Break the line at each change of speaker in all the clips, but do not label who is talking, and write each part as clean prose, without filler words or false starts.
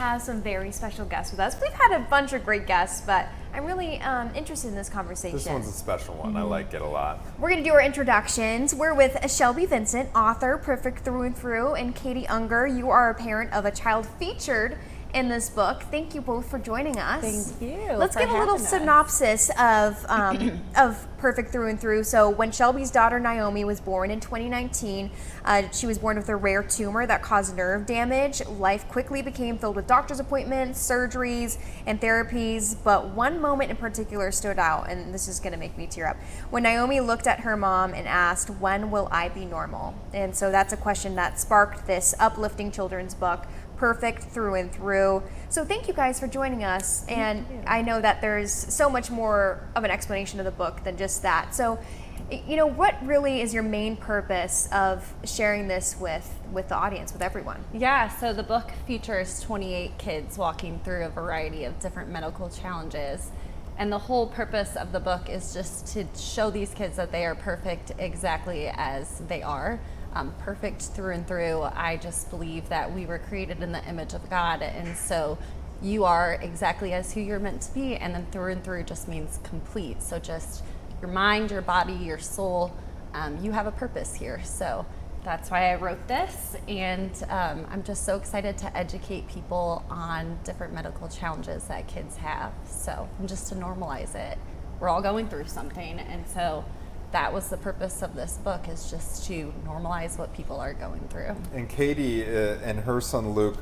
have some very special guests with us. We've had a bunch of great guests, but I'm really interested in this conversation.
This one's a special one. I like it a lot.
We're going to do our introductions. We're with Shelby Vincent, author, perfect through and through, and Katie Unger. You are a parent of a child featured in this book. Thank you both for joining us.
Thank you.
Let's give a little synopsis of Perfect Through and Through. So when Shelby's daughter Nyomi was born in 2019, she was born with a rare tumor that caused nerve damage. Life quickly became filled with doctor's appointments, surgeries, and therapies, but one moment in particular stood out, and this is going to make me tear up. When Nyomi looked at her mom and asked, "When will I be normal?" And so that's a question that sparked this uplifting children's book, Perfect Through and Through. So thank you guys for joining us. And I know that there's so much more of an explanation of the book than just that. So, you know, what really is your main purpose of sharing this with the audience, with everyone?
Yeah, so the book features 28 kids walking through a variety of different medical challenges. And the whole purpose of the book is just to show these kids that they are perfect exactly as they are. Perfect through and through. I just believe that we were created in the image of God, and so you are exactly as who you're meant to be, and then through and through just means complete. So just your mind, your body, your soul, you have a purpose here. So that's why I wrote this, and I'm just so excited to educate people on different medical challenges that kids have. So, and just to normalize it. We're all going through something, and so that was the purpose of this book, is just to normalize what people are going through.
And Katie and her son Luke,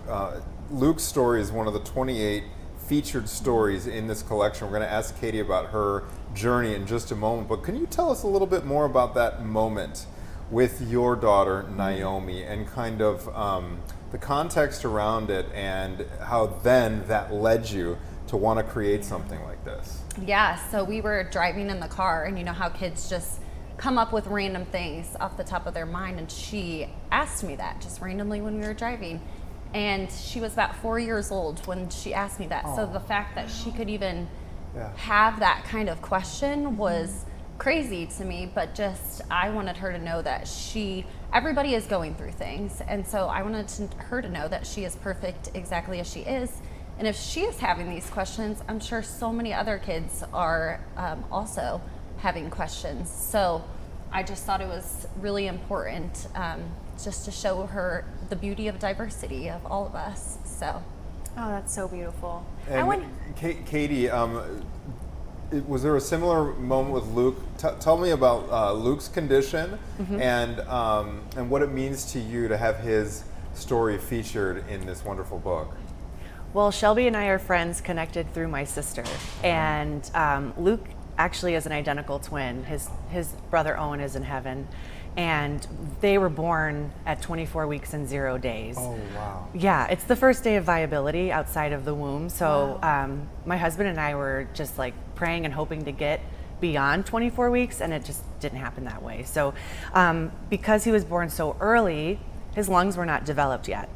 Luke's story is one of the 28 featured stories in this collection. We're going to ask Katie about her journey in just a moment, but can you tell us a little bit more about that moment with your daughter Nyomi, and kind of the context around it, and how then that led you to want to create something like this?
Yeah, so we were driving in the car, and you know how kids just come up with random things off the top of their mind, and she asked me that just randomly when we were driving. And she was about 4 years old when she asked me that. So the fact that she could even have that kind of question was crazy to me, but just I wanted her to know that everybody is going through things, and so I wanted her to know that she is perfect exactly as she is. And if she is having these questions, I'm sure so many other kids are also having questions. So I just thought it was really important just to show her the beauty of diversity of all of us. So,
oh, that's so beautiful.
And Katie, was there a similar moment with Luke? Tell me about Luke's condition and what it means to you to have his story featured in this wonderful book.
Well, Shelby and I are friends connected through my sister, and Luke actually is an identical twin. His brother Owen is in heaven, and they were born at 24 weeks and 0 days.
Oh, wow.
Yeah, it's the first day of viability outside of the womb. So my husband and I were just like praying and hoping to get beyond 24 weeks, and it just didn't happen that way. So because he was born so early, his lungs were not developed yet.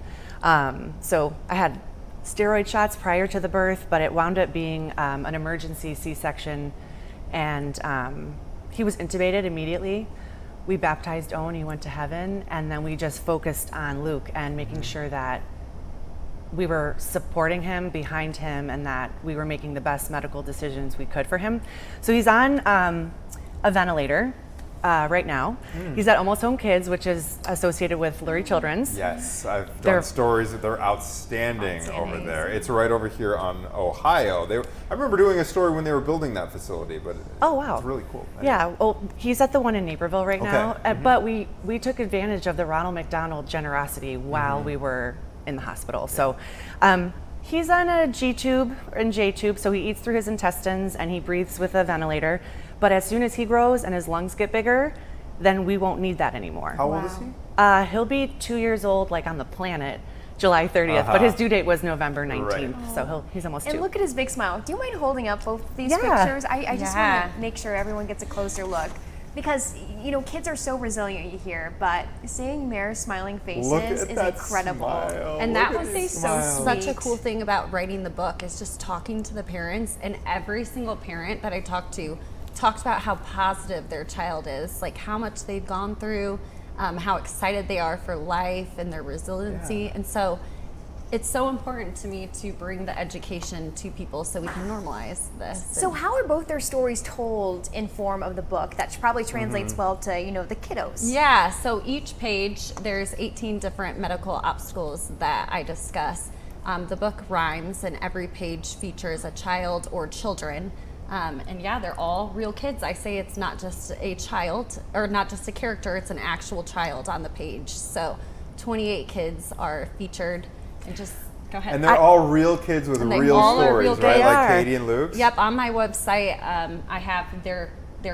So I had steroid shots prior to the birth, but it wound up being an emergency C-section, and he was intubated immediately. We baptized Owen, he went to heaven, and then we just focused on Luke and making sure that we were supporting him, behind him, and that we were making the best medical decisions we could for him. So he's on a ventilator right now. He's at Almost Home Kids, which is associated with Lurie Children's.
Yes, I've done stories that they're outstanding over there. It's right over here on Ohio. I remember doing a story when they were building that facility, but it's really cool.
Yeah, well, he's at the one in Naperville right now, but we took advantage of the Ronald McDonald generosity while we were in the hospital. So he's on a G-tube and J-tube, so he eats through his intestines and he breathes with a ventilator. But as soon as he grows and his lungs get bigger, then we won't need that anymore.
How old is he?
He'll be 2 years old, like on the planet, July 30th, but his due date was November 19th, so he's almost 2.
And look at his big smile. Do you mind holding up both these pictures? I just want to make sure everyone gets a closer look. Because, you know, kids are so resilient, you hear, but seeing their smiling faces is incredible.
Smile.
And that was
so
such a cool thing about writing the book, is just talking to the parents, and every single parent that I talked to talked about how positive their child is, like how much they've gone through, how excited they are for life and their resiliency. And so it's so important to me to bring the education to people so we can normalize this.
So how are both their stories told in form of the book? That probably translates well to, the kiddos.
Yeah, so each page, there's 18 different medical obstacles that I discuss. The book rhymes, and every page features a child or children. And yeah, they're all real kids. I say it's not just a child, or not just a character, it's an actual child on the page. So 28 kids are featured. And just go ahead.
And they're all real kids with real stories, right? Like Katie and Luke's?
Yep, on my website, I have their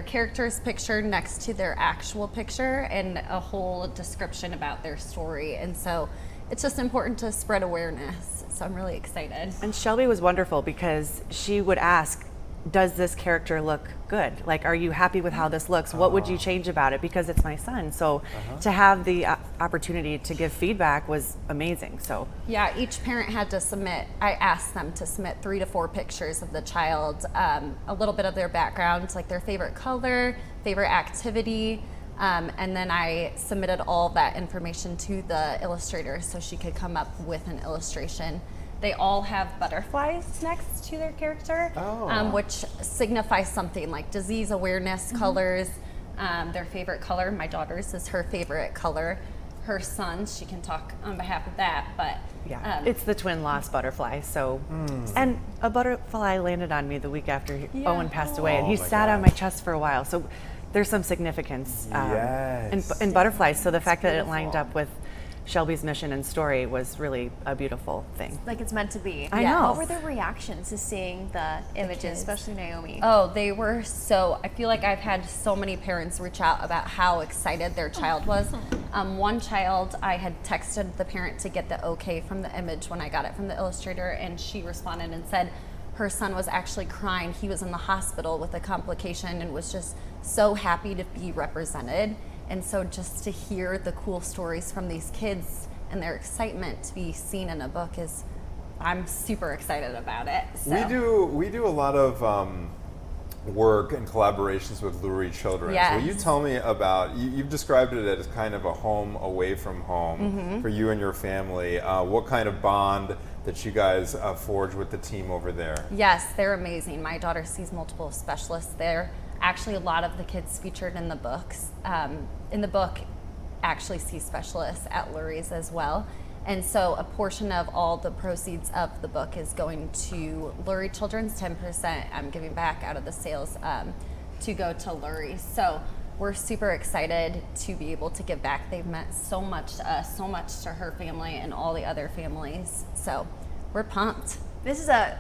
characters pictured next to their actual picture and a whole description about their story. And so it's just important to spread awareness. So I'm really excited.
And Shelby was wonderful because she would ask, does this character look good? Like, are you happy with how this looks? What would you change about it? Because it's my son. So to have the opportunity to give feedback was amazing. So
yeah, each parent had to submit, I asked them to submit 3 to 4 pictures of the child, a little bit of their background, like their favorite color, favorite activity, and then I submitted all that information to the illustrator so she could come up with an illustration. They all have butterflies next to their character, which signifies something like disease awareness, colors, their favorite color. My daughter's is her favorite color. Her son's, she can talk on behalf of that, but
yeah, it's the twin lost butterfly. So, and a butterfly landed on me the week after Owen passed away, and he sat on my chest for a while. So there's some significance in butterflies. So the fact that it lined up with Shelby's mission and story was really a beautiful thing.
Like it's meant to be.
I know.
What were their reactions to seeing the images, especially Nyomi?
Oh, they were so, I feel like I've had so many parents reach out about how excited their child was. One child, I had texted the parent to get the okay from the image when I got it from the illustrator, and she responded and said her son was actually crying. He was in the hospital with a complication and was just so happy to be represented. And so just to hear the cool stories from these kids and their excitement to be seen in a book I'm super excited about it. So.
We do a lot of work and collaborations with Lurie Children.
Yes.
Will you tell me about, you've described it as kind of a home away from home for you and your family. What kind of bond that you guys forge with the team over there?
Yes, they're amazing. My daughter sees multiple specialists there. Actually, a lot of the kids featured in the books, actually see specialists at Lurie's as well. And so a portion of all the proceeds of the book is going to Lurie Children's, 10% I'm giving back out of the sales to go to Lurie. So we're super excited to be able to give back. They've meant so much to us, so much to her family and all the other families. So we're pumped.
This is a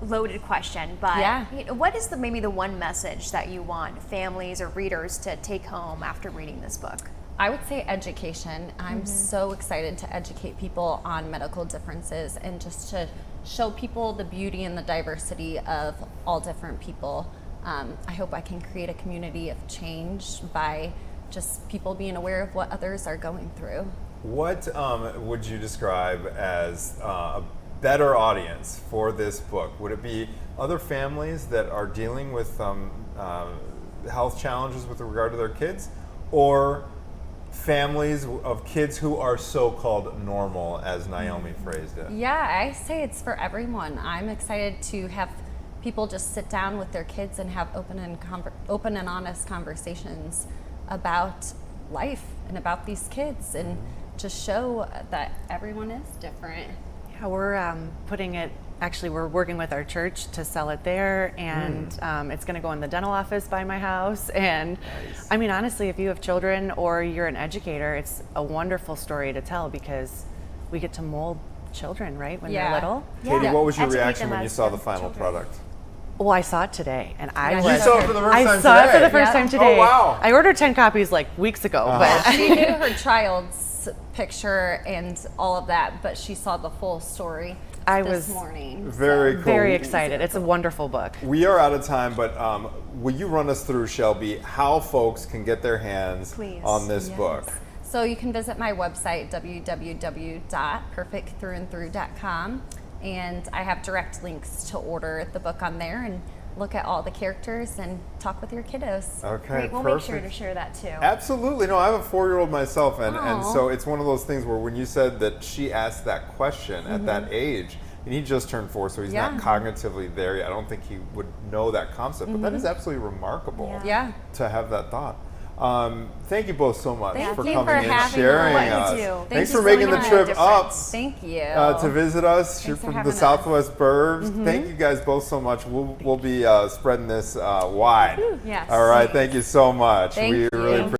loaded question, but
Yeah.
What is maybe the one message that you want families or readers to take home after reading this book?
I would say education. I'm so excited to educate people on medical differences and just to show people the beauty and the diversity of all different people. I hope I can create a community of change by just people being aware of what others are going through.
What would you describe as a better audience for this book? Would it be other families that are dealing with health challenges with regard to their kids, or families of kids who are so-called normal, as Nyomi phrased it?
Yeah, I say it's for everyone. I'm excited to have people just sit down with their kids and have open and honest conversations about life and about these kids, and just show that everyone is different.
Yeah, we're putting it, actually we're working with our church to sell it there, and it's going to go in the dental office by my house. And
Nice.
I mean, honestly, if you have children or you're an educator, it's a wonderful story to tell because we get to mold children, right, when they're little.
Katie, what was your
Educate
reaction
them
when you
as
saw the
young
final
children.
product?
Well, I saw it today, and I
Yeah,
was.
You saw it for the first time
I saw it for the
today?
first time today.
Oh, wow.
I ordered 10 copies like weeks ago, but
She knew her child's picture and all of that, but she saw the full story
I
this
was
morning.
Very cool.
very excited. It's a wonderful book.
We are out of time, but will you run us through, Shelby, how folks can get their hands
Please.
on this
Yes.
book?
So you can visit my website, www.perfectthroughandthrough.com, and I have direct links to order the book on there. And look at all the characters and talk with your kiddos.
Okay,
Great. We'll
perfect.
make sure to share that too.
Absolutely. No, I have a 4-year-old myself, and
Aw.
so it's one of those things where when you said that she asked that question at that age, and he just turned 4, so he's not
Yeah.
cognitively there yet. I don't think he would know that concept, but that is absolutely remarkable
Yeah.
to have that thought. Thank you both so much
Thank
for
you
coming
for
in,
having
sharing
us.
us.
What you do.
Thanks
Thank
for
you so
making the
much.
trip up
Thank you.
to visit us. You're
Thanks for
from
having
the
us.
Southwest Burbs. Thank you guys both so much. We'll be spreading this wide.
Yes.
All right. Thank you so much.
Thank
we
you.
really appreciate